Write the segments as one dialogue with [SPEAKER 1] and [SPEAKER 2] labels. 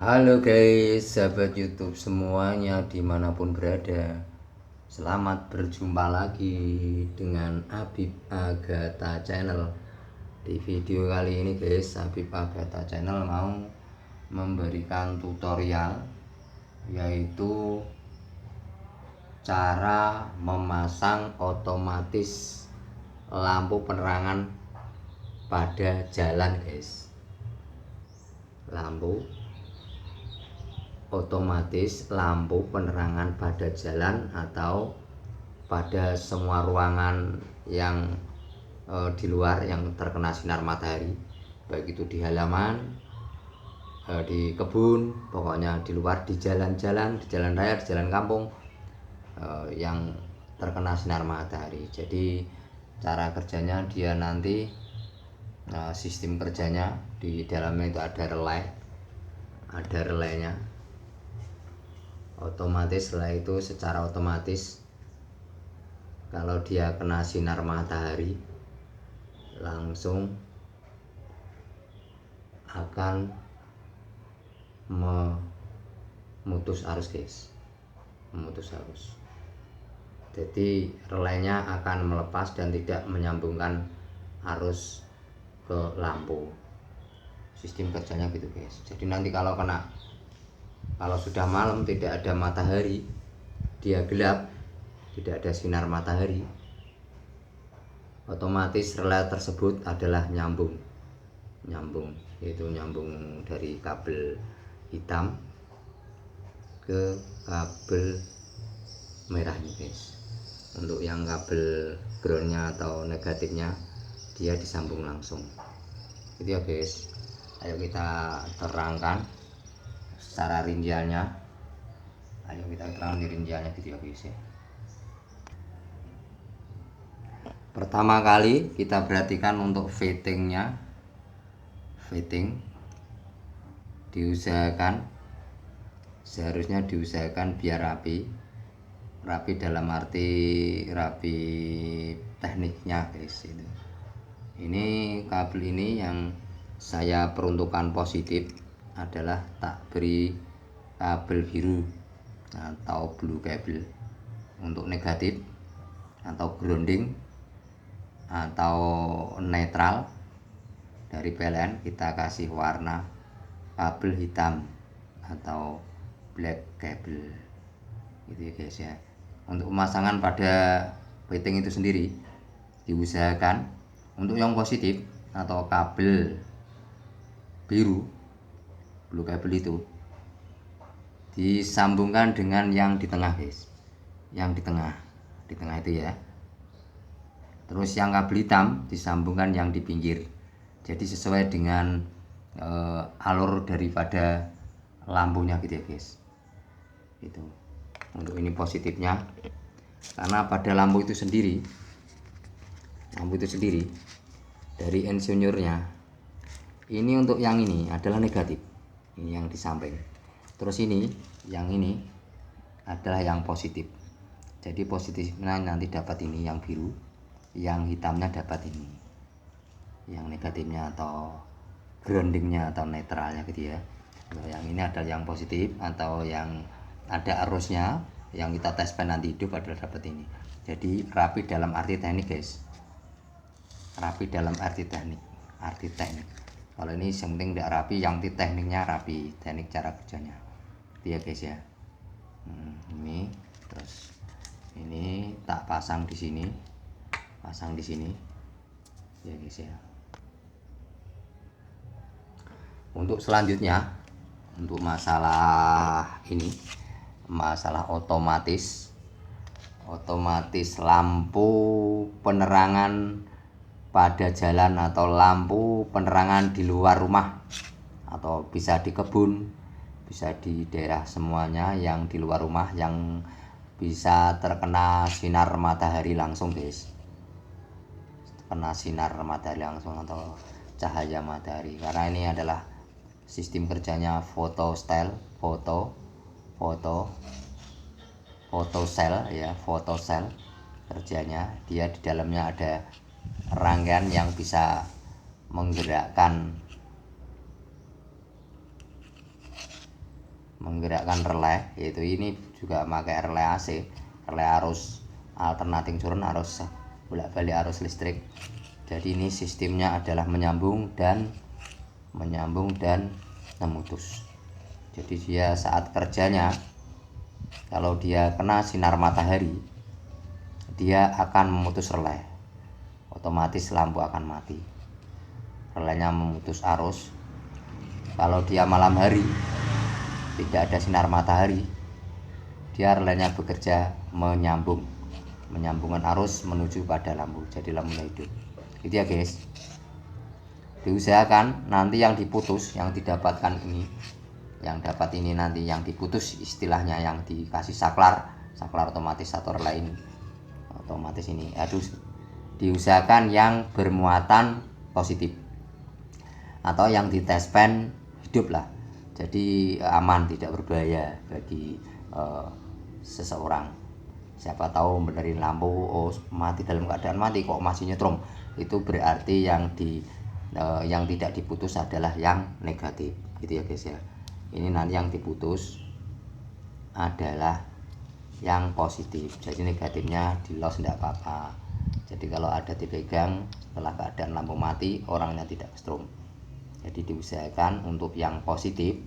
[SPEAKER 1] Halo guys, sahabat YouTube semuanya dimanapun berada. Selamat berjumpa lagi dengan Habib Agatha Channel. Di video kali ini guys, Habib Agatha Channel mau memberikan tutorial, yaitu cara memasang otomatis lampu penerangan pada jalan guys. Otomatis lampu penerangan pada jalan atau pada semua ruangan yang di luar yang terkena sinar matahari, baik itu di halaman, di kebun, pokoknya di luar, di jalan-jalan, di jalan raya, di jalan kampung yang terkena sinar matahari. Jadi cara kerjanya dia nanti sistem kerjanya di dalamnya itu ada relaynya. Otomatis setelah itu secara otomatis kalau dia kena sinar matahari langsung akan memutus arus guys, jadi relaynya akan melepas dan tidak menyambungkan arus ke lampu. Sistem kerjanya gitu guys. Jadi nanti kalau sudah malam, tidak ada matahari, dia gelap, tidak ada sinar matahari, otomatis relay tersebut adalah nyambung, yaitu nyambung dari kabel hitam ke kabel merahnya guys. Untuk yang kabel groundnya atau negatifnya dia disambung langsung gitu ya guys. Ayo kita terangkan secara rinciannya, di rinciannya gitu ya guys ya. Pertama kali kita perhatikan untuk fitting seharusnya diusahakan biar rapi dalam arti rapi tekniknya guys. Ini kabel ini yang saya peruntukkan positif adalah tak beri kabel biru atau blue cable. Untuk negatif atau grounding atau netral dari PLN kita kasih warna kabel hitam atau black cable gitu ya guys ya. Untuk pemasangan pada fitting itu sendiri diusahakan untuk yang positif atau kabel biru blue cable itu disambungkan dengan yang di tengah guys, yang di tengah itu ya. Terus yang kabel hitam disambungkan yang di pinggir, jadi sesuai dengan alur daripada lampunya gitu ya guys. Itu untuk ini positifnya, karena pada lampu itu sendiri dari insinyurnya ini, untuk yang ini adalah negatif, ini yang di samping. Terus yang ini adalah yang positif. Jadi positifnya nanti dapat ini yang biru, yang hitamnya dapat ini yang negatifnya atau groundingnya atau netralnya gitu ya. Yang ini adalah yang positif atau yang ada arusnya, yang kita tes pen nanti hidup adalah dapat ini. Jadi rapi dalam arti teknik guys, arti teknik. Kalau ini yang penting tidak rapi, yang tekniknya rapi, teknik cara kerjanya itu ya guys ya. Ini terus ini tak pasang di sini ya guys ya. Untuk selanjutnya, untuk masalah otomatis lampu penerangan pada jalan atau lampu penerangan di luar rumah, atau bisa di kebun, bisa di daerah semuanya yang di luar rumah yang bisa terkena sinar matahari langsung guys, atau cahaya matahari. Karena ini adalah sistem kerjanya foto cell ya, foto cell kerjanya. Dia di dalamnya ada rangkaian yang bisa menggerakkan menggerakkan relay, yaitu ini juga pakai relay AC, relay arus alternating current, arus bolak-balik arus listrik. Jadi ini sistemnya adalah menyambung dan memutus. Jadi dia saat kerjanya, kalau dia kena sinar matahari, dia akan memutus relay, otomatis lampu akan mati, relaynya memutus arus. Kalau dia malam hari tidak ada sinar matahari, dia relaynya bekerja menyambungkan arus menuju pada lampu, jadi lampunya hidup. Gitu ya guys. Diusahakan nanti yang diputus, yang didapatkan ini, yang dapat ini nanti yang diputus, istilahnya yang dikasih saklar otomatis atau relay ini otomatis ini, diusahakan yang bermuatan positif atau yang di test pen hidup lah, jadi aman, tidak berbahaya bagi seseorang. Siapa tahu benerin lampu, oh mati, dalam keadaan mati kok masih nyetrum, itu berarti yang tidak diputus adalah yang negatif, gitu ya guys ya. Ini nanti yang diputus adalah yang positif, jadi negatifnya di los tidak apa-apa. Jadi kalau ada dipegang setelah keadaan lampu mati, orangnya tidak strum. Jadi diusahakan untuk yang positif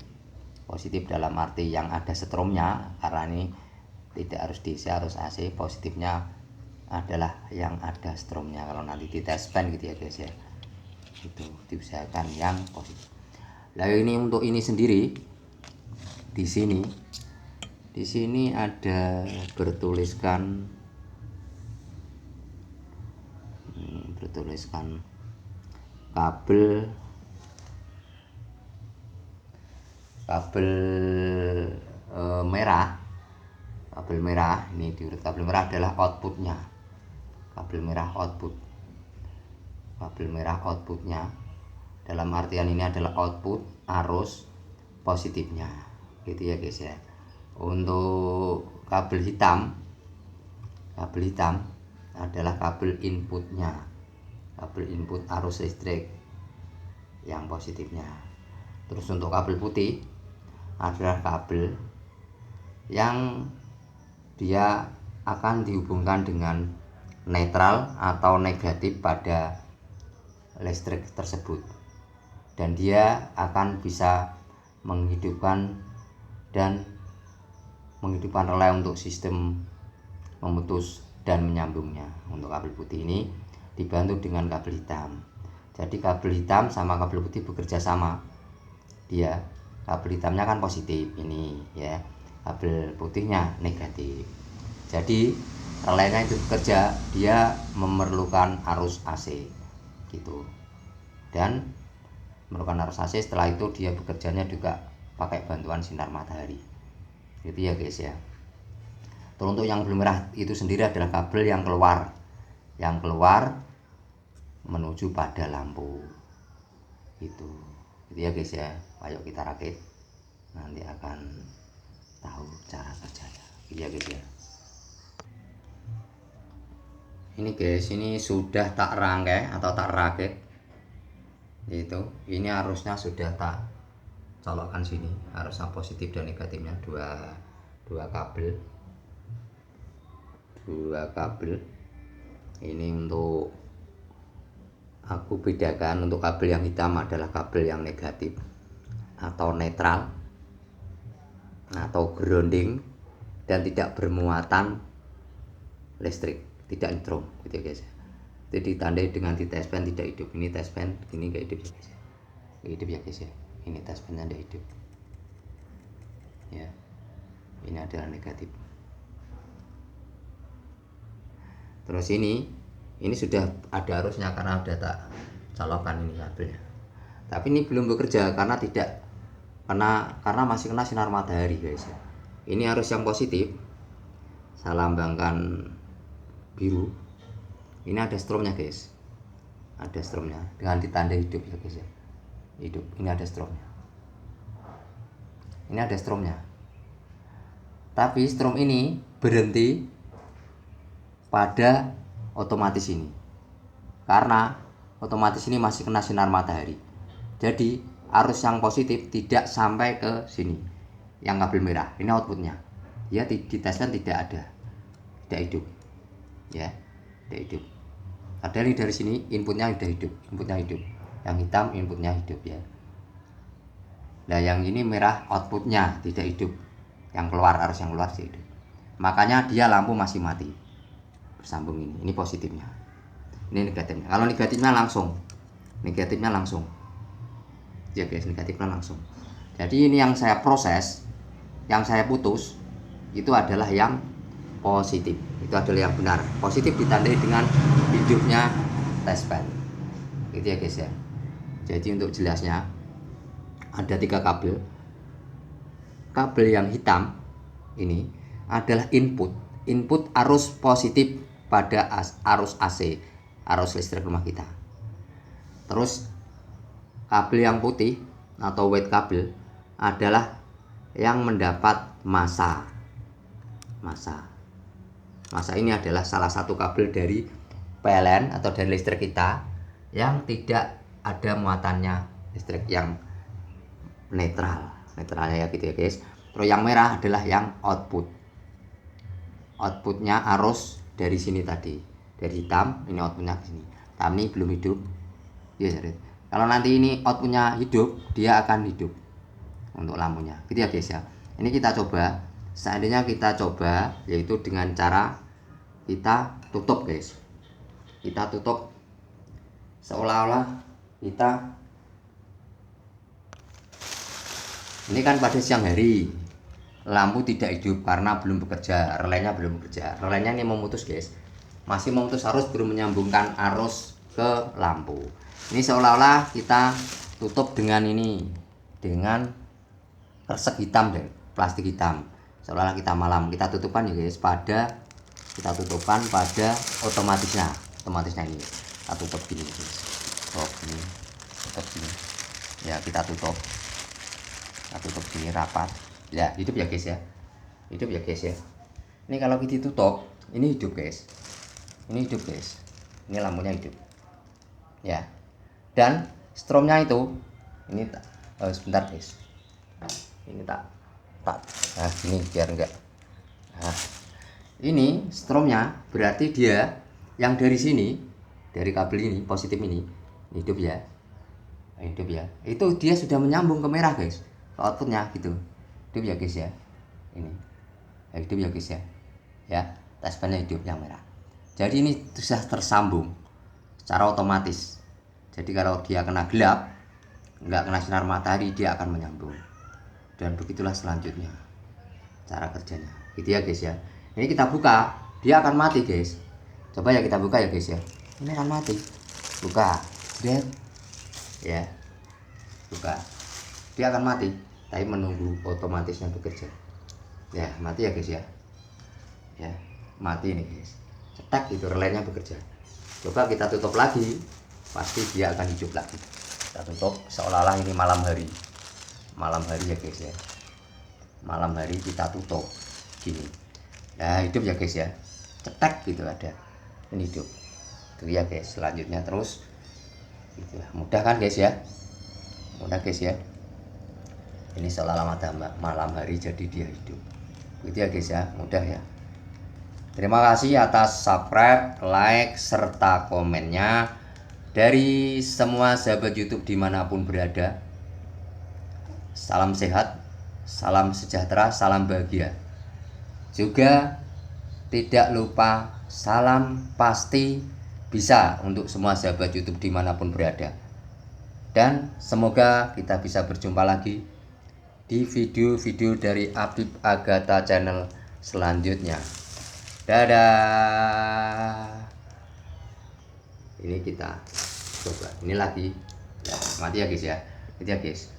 [SPEAKER 1] dalam arti yang ada strumnya, karena ini tidak harus DC, harus AC. Positifnya adalah yang ada strumnya kalau nanti di test pen, gitu ya guys ya. Itu diusahakan yang positif. Lalu ini untuk ini sendiri, di sini ada bertuliskan kabel merah. Kabel merah ini diurut, kabel merah adalah outputnya, kabel merah outputnya dalam artian ini adalah output arus positifnya, gitu ya guys ya. Untuk kabel hitam adalah kabel inputnya, kabel input arus listrik yang positifnya. Terus untuk kabel putih adalah kabel yang dia akan dihubungkan dengan netral atau negatif pada listrik tersebut, dan dia akan bisa menghidupkan relay untuk sistem memutus dan menyambungnya. Untuk kabel putih ini dibantu dengan kabel hitam. Jadi kabel hitam sama kabel putih bekerja sama. Dia kabel hitamnya kan positif ini ya, kabel putihnya negatif. Jadi relaynya itu bekerja, dia memerlukan arus AC gitu, dan memerlukan arus AC. Setelah itu dia bekerjanya juga pakai bantuan sinar matahari, gitu ya guys ya. Terus untuk yang belum merah itu sendiri adalah kabel yang keluar menuju pada lampu, gitu ya guys ya. Ayo kita rakit, nanti akan tahu cara kerjanya, gitu ya guys ya. Ini guys, ini sudah tak rangkai atau tak rakit, itu ini arusnya sudah tak colokkan sini, arusnya positif dan negatifnya, dua kabel. Ini untuk aku bedakan, untuk kabel yang hitam adalah kabel yang negatif atau netral atau grounding dan tidak bermuatan listrik, tidak nyetrum, gitu ya guys. Itu ditandai dengan di test pen tidak hidup. Ini test pen ini enggak hidup ya guys. Hidup ya guys ya. Ini test pennya tidak hidup. Ya. Ini adalah negatif. Terus ini sudah ada arusnya karena udah tak colokan ini kabelnya. Tapi ini belum bekerja karena masih kena sinar matahari guys. Ini arus yang positif, saya lambangkan biru. Ini ada stromnya guys, ada stromnya dengan ditanda hidup ya guys ya. Hidup, ini ada stromnya. Ini ada stromnya. Tapi strom ini berhenti pada otomatis ini, karena otomatis ini masih kena sinar matahari. Jadi arus yang positif tidak sampai ke sini. yang kabel merah ini outputnya ya, diteskan tidak ada, tidak hidup ya, tidak hidup. Padahal dari sini inputnya sudah hidup, inputnya hidup, yang hitam inputnya hidup ya. Nah yang ini merah outputnya tidak hidup, yang keluar arus yang keluar tidak hidup, makanya dia lampu masih mati bersambung. Ini positifnya, ini negatifnya. Kalau negatifnya langsung ya guys, negatifnya langsung. Jadi ini yang saya proses, yang saya putus itu adalah yang positif, itu adalah yang benar. Positif ditandai dengan hidupnya test-pan gitu ya guys ya. Jadi untuk jelasnya ada 3 kabel. Kabel yang hitam ini adalah input arus positif pada arus AC, arus listrik rumah kita. Terus kabel yang putih atau white kabel adalah yang mendapat massa. Massa ini adalah salah satu kabel dari PLN atau dari listrik kita yang tidak ada muatannya listrik, yang netralnya ya gitu ya guys. Terus yang merah adalah yang outputnya arus dari sini tadi, dari hitam ini outputnya ke sini. Hitam ini belum hidup ya. Kalau nanti ini outputnya hidup, dia akan hidup untuk lampunya gitu ya guys ya. Ini kita coba, seandainya kita coba yaitu dengan cara kita tutup guys, kita tutup seolah-olah kita, ini kan pada siang hari lampu tidak hidup karena belum bekerja, relaynya belum bekerja. Relaynya ini memutus guys, masih memutus arus, belum menyambungkan arus ke lampu. Ini seolah-olah kita tutup dengan ini, dengan resek hitam dan plastik hitam. Seolah-olah kita kita tutupkan ya guys, kita tutupkan pada otomatisnya ini. Kita tutup gini guys. Tutup gini. Ya, kita tutup gini rapat. Ya, hidup ya guys ya. Hidup ya guys ya. Ini kalau kita tutup, ini hidup guys. Ini hidup guys. Ini lampunya hidup. Ya. Dan stromnya itu ini sebentar guys. Ini tak nah ini biar enggak. Nah, ini stromnya berarti dia yang dari sini, dari kabel ini positif ini hidup ya. Hidup ya. Itu dia sudah menyambung ke merah guys. Ke outputnya gitu. Hidup ya guys ya. Ini. Ya, hidup ya guys ya. Ya, test-pannya hidup yang merah. Jadi ini sudah tersambung secara otomatis. Jadi kalau dia kena gelap, nggak kena sinar matahari, dia akan menyambung. Dan begitulah selanjutnya cara kerjanya. Gitu ya guys ya. Ini kita buka, dia akan mati guys. Coba ya kita buka ya guys ya. Ini akan mati. Buka. Dead. Ya. Buka. Dia akan mati, tapi menunggu otomatisnya bekerja. Ya, mati ya guys ya. Ya, mati ini guys. Cetak itu relaynya bekerja. Coba kita tutup lagi, pasti dia akan hidup lagi. Kita tutup seolah-olah ini malam hari ya guys ya. Malam hari kita tutup gini. Nah, hidup ya guys ya. Cetek gitu ada. Ini hidup. Itu ya guys. Selanjutnya terus gitu. Mudah kan guys ya? Mudah guys ya. Ini seolah-olah malam hari jadi dia hidup. Gitu ya guys ya. Mudah ya. Terima kasih atas subscribe, like, serta komennya dari semua sahabat YouTube dimanapun berada. Salam sehat, salam sejahtera, salam bahagia. Juga tidak lupa salam pasti bisa untuk semua sahabat YouTube dimanapun berada. Dan semoga kita bisa berjumpa lagi di video-video dari Apip Agatha Channel selanjutnya. Dadah. Ini kita coba. Ini lagi. Ya, mati ya guys ya. Itu ya guys.